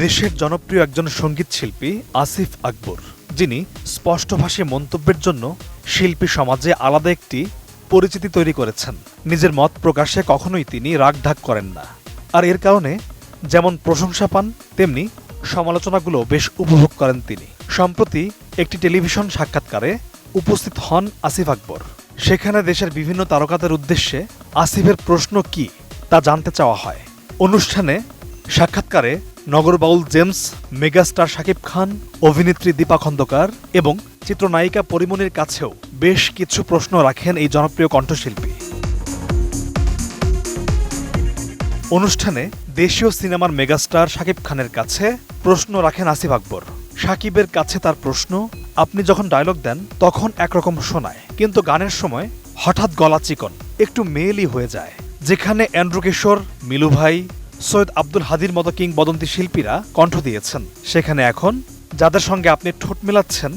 দেশের জনপ্রিয় একজন সঙ্গীত শিল্পী আসিফ আকবর, যিনি স্পষ্টভাষী মন্তব্যের জন্য শিল্পী সমাজে আলাদা একটি পরিচিতি তৈরি করেছেন। নিজের মত প্রকাশে কখনোই তিনি রাগঢাক করেন না, আর এর কারণে যেমন প্রশংসা পান তেমনি সমালোচনাগুলো বেশ উপভোগ করেন তিনি। সম্প্রতি একটি টেলিভিশন সাক্ষাৎকারে উপস্থিত হন আসিফ আকবর। সেখানে দেশের বিভিন্ন তারকাদের উদ্দেশ্যে আসিফের প্রশ্ন কি তা জানতে চাওয়া হয়। অনুষ্ঠানে সাক্ষাৎকারে নগরবাউল জেমস, মেগাস্টার শাকিব খান, অভিনেত্রী দীপা খন্দকার এবং চিত্রনায়িকা পরিমণির কাছেও বেশ কিছু প্রশ্ন রাখেন এই জনপ্রিয় কণ্ঠশিল্পী। অনুষ্ঠানে দেশীয় সিনেমার মেগাস্টার শাকিব খানের কাছে প্রশ্ন রাখেন আসিফ আকবর। শাকিবের কাছে তার প্রশ্ন, আপনি যখন ডায়লগ দেন তখন একরকম শোনায়, কিন্তু গানের সময় হঠাৎ গলা চিকন, একটু মেয়েলি হয়ে যায়। যেখানে অ্যান্ড্রু কিশোর, মিলু ভাই, সৈয়দ আব্দুল হাদীর মতো কিংবদন্তি শিল্পীরা কণ্ঠ দিয়েছেন, সেখানে এখন যাদের সঙ্গে আপনি ঠোঁট মেলাচ্ছেন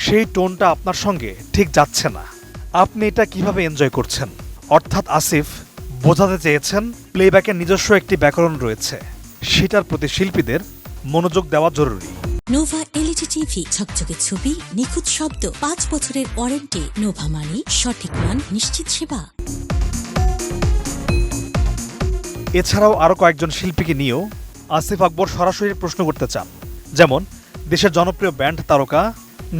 সেই টোনটা আপনার সঙ্গে ঠিক যাচ্ছে না। আপনি এটা কিভাবে এনজয় করছেন? অর্থাৎ আসিফ বোঝাতে চেয়েছেন প্লেব্যাকের নিজস্ব একটি ব্যাকরণ রয়েছে, সেটার প্রতি শিল্পীদের মনোযোগ দেওয়া জরুরি। নোভা এলইডি টিভি, ঝকঝকে ছবি, নিখুঁত শব্দ, 5 বছরের ওয়ারেন্টি। নোভা মানে সঠিক মান, নিশ্চিত সেবা। এছাড়াও আরও কয়েকজন শিল্পীকে নিয়েও আসিফ আকবর সরাসরি প্রশ্ন করতে চান। যেমন দেশের জনপ্রিয় ব্যান্ড তারকা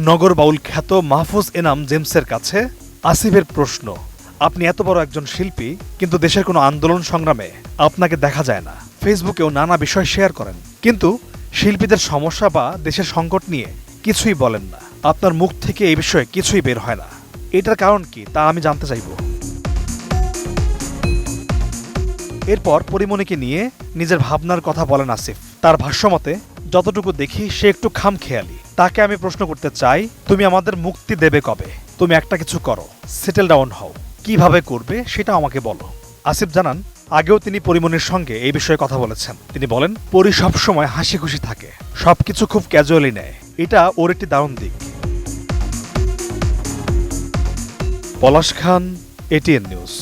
নগর বাউল খ্যাত মাহফুজ এনাম জেমসের কাছে আসিফের প্রশ্ন, আপনি এত বড় একজন শিল্পী কিন্তু দেশের কোনো আন্দোলন সংগ্রামে আপনাকে দেখা যায় না। ফেসবুকেও নানা বিষয় শেয়ার করেন, কিন্তু শিল্পীদের সমস্যা বা দেশের সংকট নিয়ে কিছুই বলেন না। আপনার মুখ থেকে এই বিষয়ে কিছুই বের হয় না। এটার কারণ কি তা আমি জানতে চাইব। এরপর পরিমণিকে নিয়ে নিজের ভাবনার কথা বলেন আসিফ। তার ভাষ্যমতে, যতটুকু দেখি সে একটু খামখেয়ালি। তাকে আমি প্রশ্ন করতে চাই, তুমি আমাদের মুক্তি দেবে কবে? তুমি একটা কিছু করো, সেটেল ডাউন হও। কিভাবে করবে সেটা আমাকে বলো। আসিফ জানান, আগেও তিনি পরিমণির সঙ্গে এই বিষয়ে কথা বলেছেন। তিনি বলেন, পরি সবসময় হাসি খুশি থাকে, সবকিছু খুব ক্যাজুয়ালি নেয়, এটা ওর একটি দারুণ দিক। পলাশ খান, এটিএন নিউজ।